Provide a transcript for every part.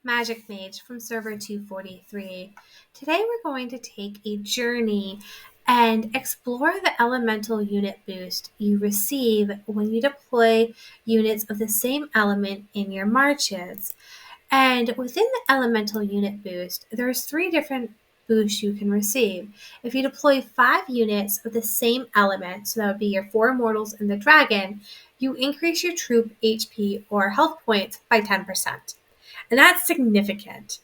Magic Mage from server 243. Today we're going to take a journey and explore the elemental unit boost you receive when you deploy units of the same element in your marches. And within the elemental unit boost, there's 3 different boosts you can receive. If you deploy 5 units of the same element, so that would be your 4 immortals and the dragon, you increase your troop HP or health points by 10%. And that's significant.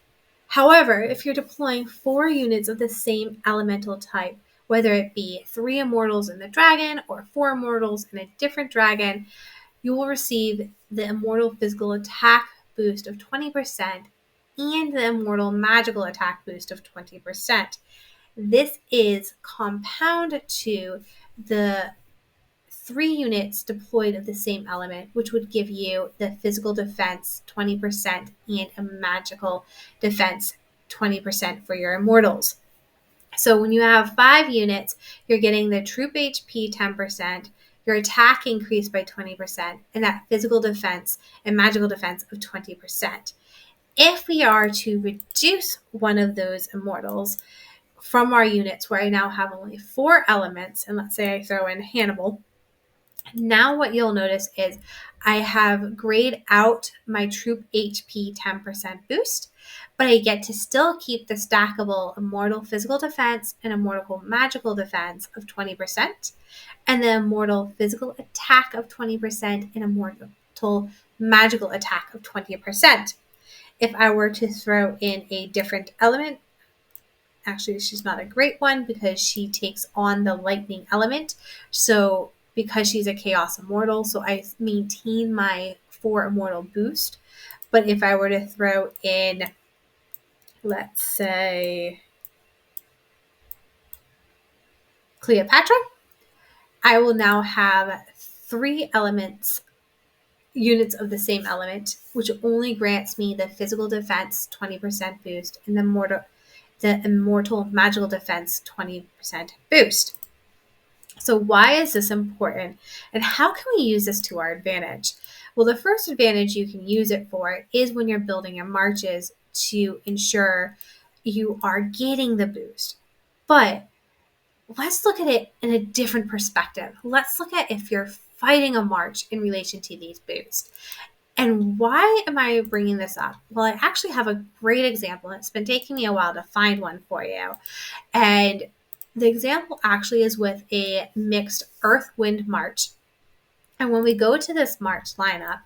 However, if you're deploying 4 units of the same elemental type, whether it be 3 immortals in the dragon or 4 immortals in a different dragon, you will receive the immortal physical attack boost of 20% and the immortal magical attack boost of 20%. This is compound to the 3 units deployed of the same element, which would give you the physical defense 20% and a magical defense 20% for your immortals. So when you have 5 units, you're getting the troop HP 10%, your attack increased by 20%, and that physical defense and magical defense of 20%. If we are to reduce one of those immortals from our units, where I now have only 4 elements, and let's say I throw in Hannibal, now what you'll notice is I have grayed out my troop HP 10% boost, but I get to still keep the stackable immortal physical defense and immortal magical defense of 20%, and the immortal physical attack of 20% and immortal magical attack of 20%. If I were to throw in a different element, actually she's not a great one because she takes on the lightning element. So because she's a chaos immortal, so I maintain my 4 immortal boost. But if I were to throw in, let's say, Cleopatra, I will now have 3 units of the same element, which only grants me the physical defense 20% boost and the immortal magical defense 20% boost. So why is this important, and how can we use this to our advantage? Well, the first advantage you can use it for is when you're building your marches to ensure you are getting the boost. But let's look at it in a different perspective. Let's look at if you're fighting a march in relation to these boosts. And why am I bringing this up? Well, I actually have a great example. It's been taking me a while to find one for you. And the example actually is with a mixed earth-wind march. And when we go to this march lineup,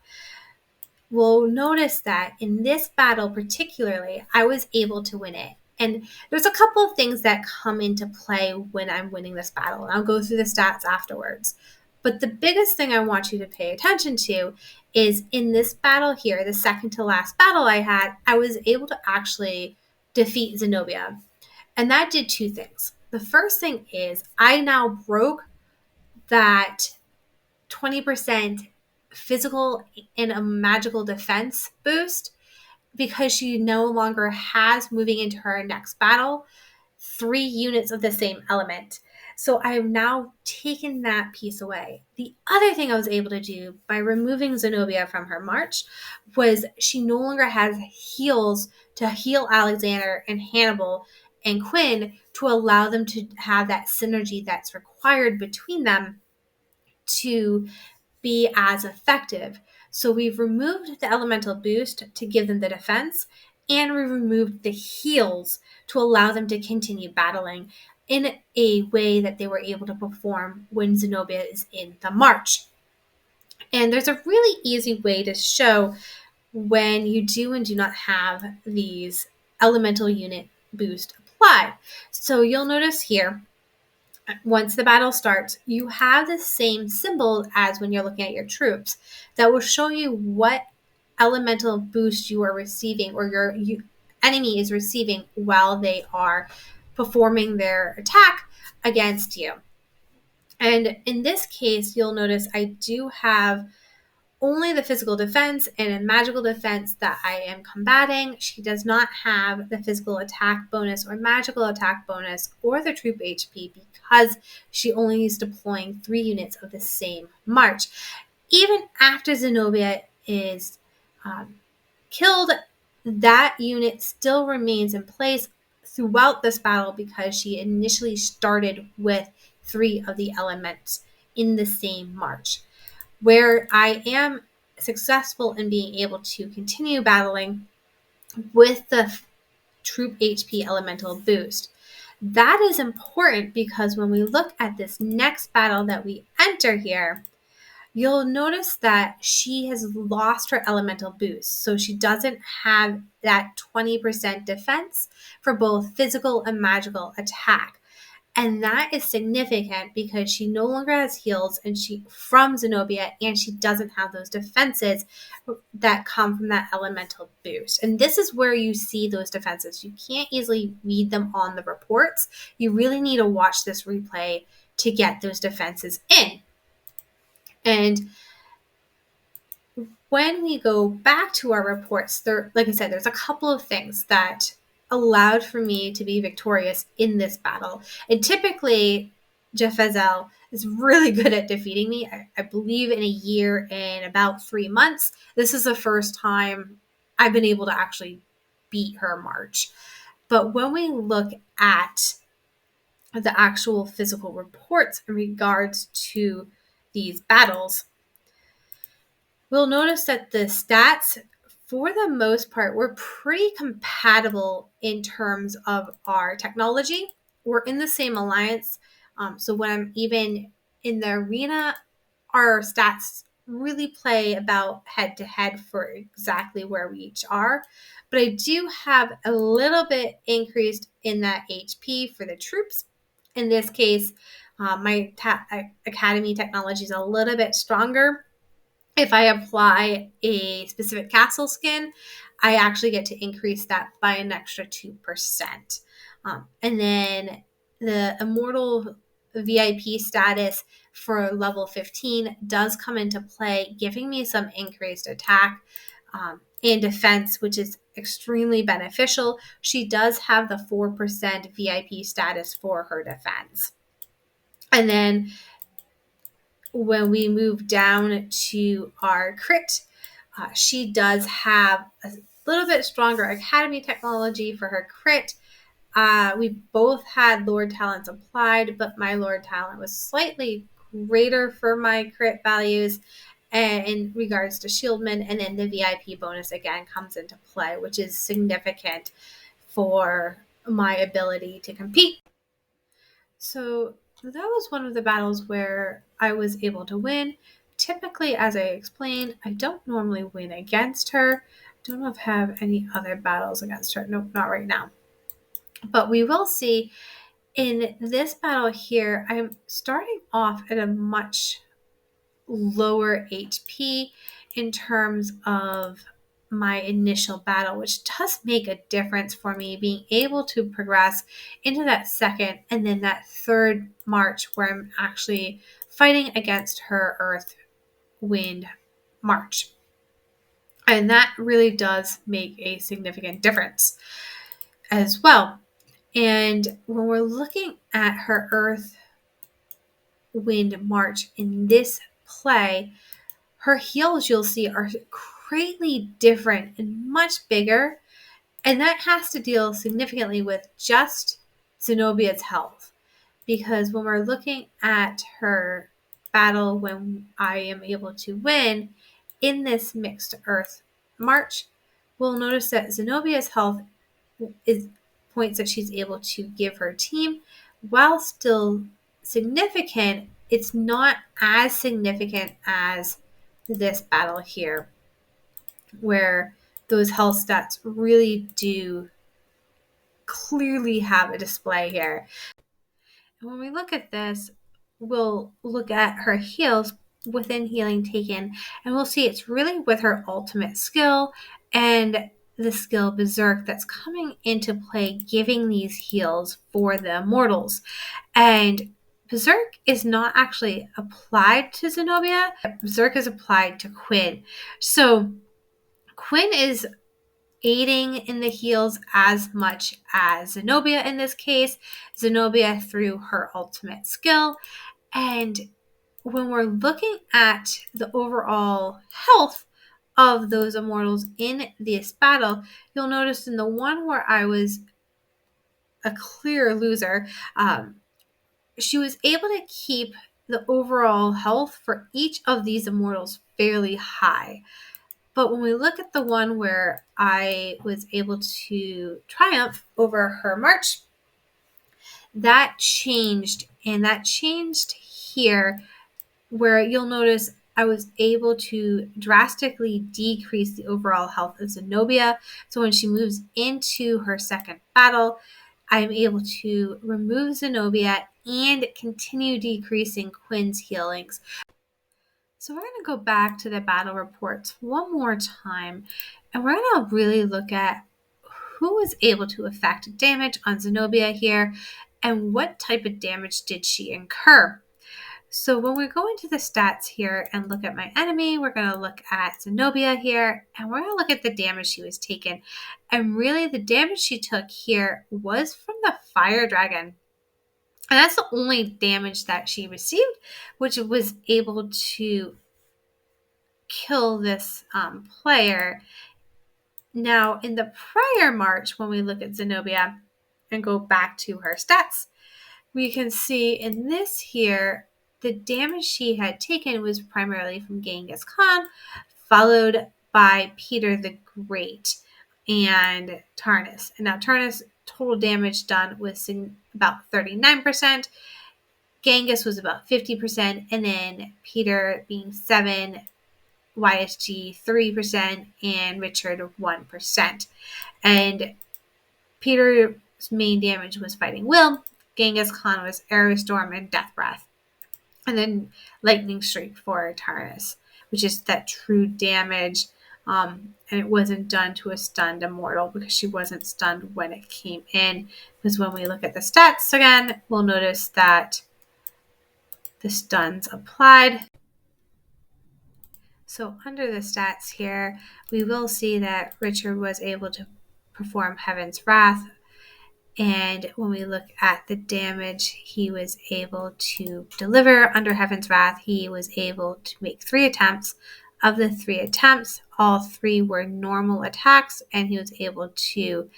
we'll notice that in this battle particularly, I was able to win it. And there's a couple of things that come into play when I'm winning this battle. And I'll go through the stats afterwards. But the biggest thing I want you to pay attention to is in this battle here, the second to last battle I had, I was able to actually defeat Zenobia. And that did 2 things. The first thing is I now broke that 20% physical and a magical defense boost because she no longer has, moving into her next battle, 3 units of the same element. So I have now taken that piece away. The other thing I was able to do by removing Zenobia from her march was she no longer has heals to heal Alexander and Hannibal and Quinn to allow them to have that synergy that's required between them to be as effective. So we've removed the elemental boost to give them the defense, and we removed the heals to allow them to continue battling in a way that they were able to perform when Zenobia is in the march. And there's a really easy way to show when you do and do not have these elemental unit boost applied. So you'll notice here, once the battle starts, you have the same symbol as when you're looking at your troops that will show you what elemental boost you are receiving or your enemy is receiving while they are performing their attack against you. And in this case, you'll notice I do have only the physical defense and a magical defense that I am combating. She does not have the physical attack bonus or magical attack bonus or the troop HP because she only is deploying 3 units of the same march. Even after Zenobia is killed that unit still remains in place throughout this battle because she initially started with 3 of the elements in the same march. Where I am successful in being able to continue battling with the troop HP elemental boost. That is important because when we look at this next battle that we enter here, you'll notice that she has lost her elemental boost. So she doesn't have that 20% defense for both physical and magical attack. And that is significant because she no longer has heals and she from Zenobia, and she doesn't have those defenses that come from that elemental boost. And this is where you see those defenses. You can't easily read them on the reports. You really need to watch this replay to get those defenses in. And when we go back to our reports, there, like I said, there's a couple of things that allowed for me to be victorious in this battle. And typically, Jephazel is really good at defeating me. I believe in a year and about 3 months, this is the first time I've been able to actually beat her march. But when we look at the actual physical reports in regards to these battles, we'll notice that the stats, for the most part, were pretty compatible in terms of our technology. We're in the same alliance. So when I'm even in the arena, our stats really play about head to head for exactly where we each are. But I do have a little bit increased in that HP for the troops. In this case, my academy technology is a little bit stronger. If I apply a specific castle skin, I actually get to increase that by an extra 2%. And then the Immortal VIP status for level 15 does come into play, giving me some increased attack and defense, which is extremely beneficial. She does have the 4% VIP status for her defense. And then when we move down to our crit, she does have a little bit stronger academy technology for her crit. We both had Lord Talents applied, but my Lord Talent was slightly greater for my crit values in regards to Shieldman. And then the VIP bonus again comes into play, which is significant for my ability to compete. So that was one of the battles where I was able to win. Typically, as I explained, I don't normally win against her. Don't know if I have any other battles against her. Nope, not right now. But we will see in this battle here, I'm starting off at a much lower HP in terms of my initial battle, which does make a difference for me being able to progress into that second and then that third march where I'm actually fighting against her earth wind march. And that really does make a significant difference as well. And when we're looking at her earth wind march in this play, her heals, you'll see, are greatly different and much bigger. And that has to deal significantly with just Zenobia's health. Because when we're looking at her battle, when I am able to win in this mixed earth march, we'll notice that Zenobia's health is points that she's able to give her team. While still significant, it's not as significant as this battle here, where those health stats really do clearly have a display here. And when we look at this, we'll look at her heals within Healing Taken, and we'll see it's really with her ultimate skill and the skill Berserk that's coming into play, giving these heals for the immortals. And Berserk is not actually applied to Zenobia. Berserk is applied to Quinn. So Quinn is aiding in the heals as much as Zenobia in this case. Zenobia through her ultimate skill. And when we're looking at the overall health of those immortals in this battle, you'll notice in the one where I was a clear loser, she was able to keep the overall health for each of these immortals fairly high. But when we look at the one where I was able to triumph over her march, that changed. And that changed here, where you'll notice I was able to drastically decrease the overall health of Zenobia. So when she moves into her second battle, I'm able to remove Zenobia and continue decreasing Quinn's healings. So we're going to go back to the battle reports one more time, and we're going to really look at who was able to affect damage on Zenobia here and what type of damage did she incur. So when we go into the stats here and look at my enemy, we're going to look at Zenobia here, and we're going to look at the damage she was taken. And really the damage she took here was from the fire dragon. And that's the only damage that she received, which was able to kill this player. Now, in the prior march, when we look at Zenobia and go back to her stats, we can see in this here, the damage she had taken was primarily from Genghis Khan, followed by Peter the Great and Tarnus. And now Tarnus' total damage done was about 39%. Genghis was about 50%, and then Peter being 7%, YSG 3%, and Richard 1%. And Peter's main damage was fighting Will. Genghis Khan was Arrow Storm and Death Breath. And then Lightning Streak for Tarnus, which is that true damage. And it wasn't done to a stunned immortal because she wasn't stunned when it came in. Because when we look at the stats again, we'll notice that the stuns applied. So under the stats here, we will see that Richard was able to perform Heaven's Wrath. And when we look at the damage he was able to deliver under Heaven's Wrath, he was able to make 3 attempts. Of the 3 attempts, all 3 were normal attacks, and he was able to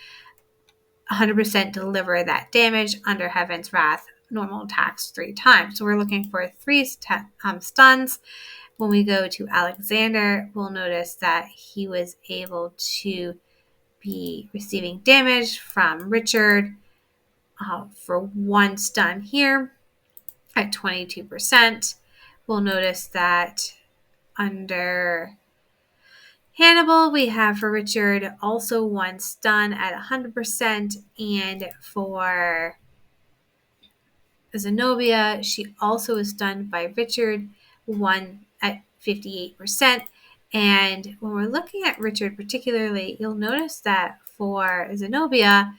100% deliver that damage under Heaven's Wrath, normal attacks 3 times. So we're looking for 3 stuns. When we go to Alexander, we'll notice that he was able to be receiving damage from Richard for 1 stun here at 22%. We'll notice that under Hannibal, we have for Richard also 1 stun at 100%, and for Zenobia, she also is stunned by Richard, 1 at 58%. And when we're looking at Richard particularly, you'll notice that for Zenobia,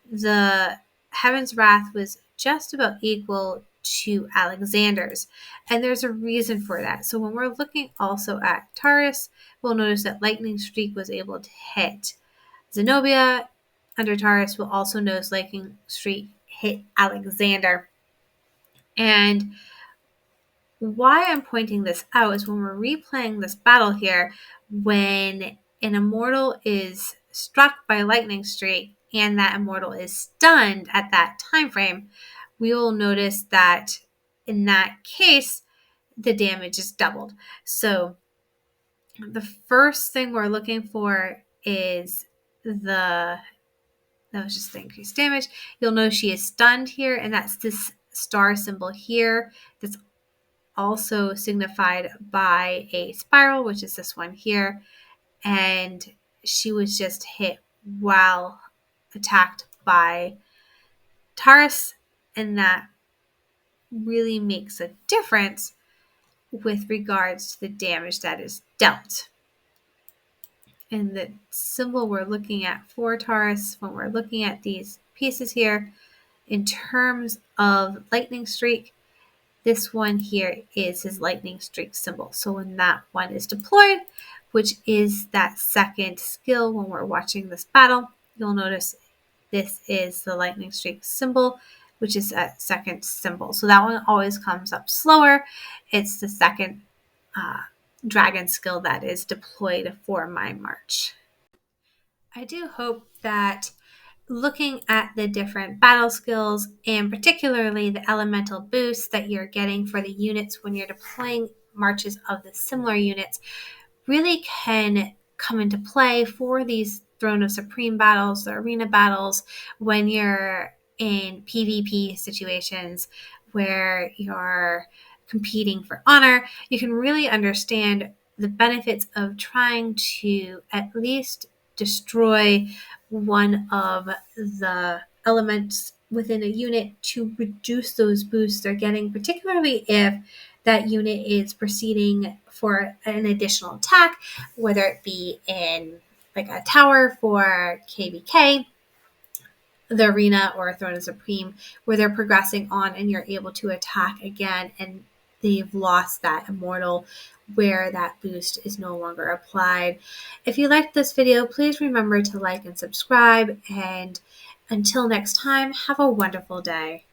the Heaven's Wrath was just about equal to Alexander's. And there's a reason for that. So when we're looking also at Taurus, we'll notice that Lightning Streak was able to hit Zenobia. Under Taurus, we'll also notice Lightning Streak hit Alexander. And why I'm pointing this out is when we're replaying this battle here, when an immortal is struck by a lightning streak and that immortal is stunned at that time frame, we will notice that in that case, the damage is doubled. So the first thing we're looking for is that was just the increased damage. You'll know she is stunned here, and that's this star symbol here that's also signified by a spiral, which is this one here. And she was just hit while attacked by Taurus, and that really makes a difference with regards to the damage that is dealt. And the symbol we're looking at for Taurus, when we're looking at these pieces here, in terms of lightning streak, this one here is his lightning streak symbol. So when that one is deployed, which is that second skill when we're watching this battle, you'll notice this is the lightning streak symbol, which is that second symbol. So that one always comes up slower. It's the second dragon skill that is deployed for my march. I do hope that looking at the different battle skills and particularly the elemental boosts that you're getting for the units when you're deploying marches of the similar units really can come into play for these Throne of Supreme battles, the arena battles, when you're in PvP situations where you're competing for honor. You can really understand the benefits of trying to at least destroy one of the elements within a unit to reduce those boosts they're getting, particularly if that unit is proceeding for an additional attack, whether it be in like a tower for KVK, the arena, or Throne of Supreme, where they're progressing on and you're able to attack again and they've lost that immortal where that boost is no longer applied. If you liked this video, please remember to like and subscribe. And until next time, have a wonderful day.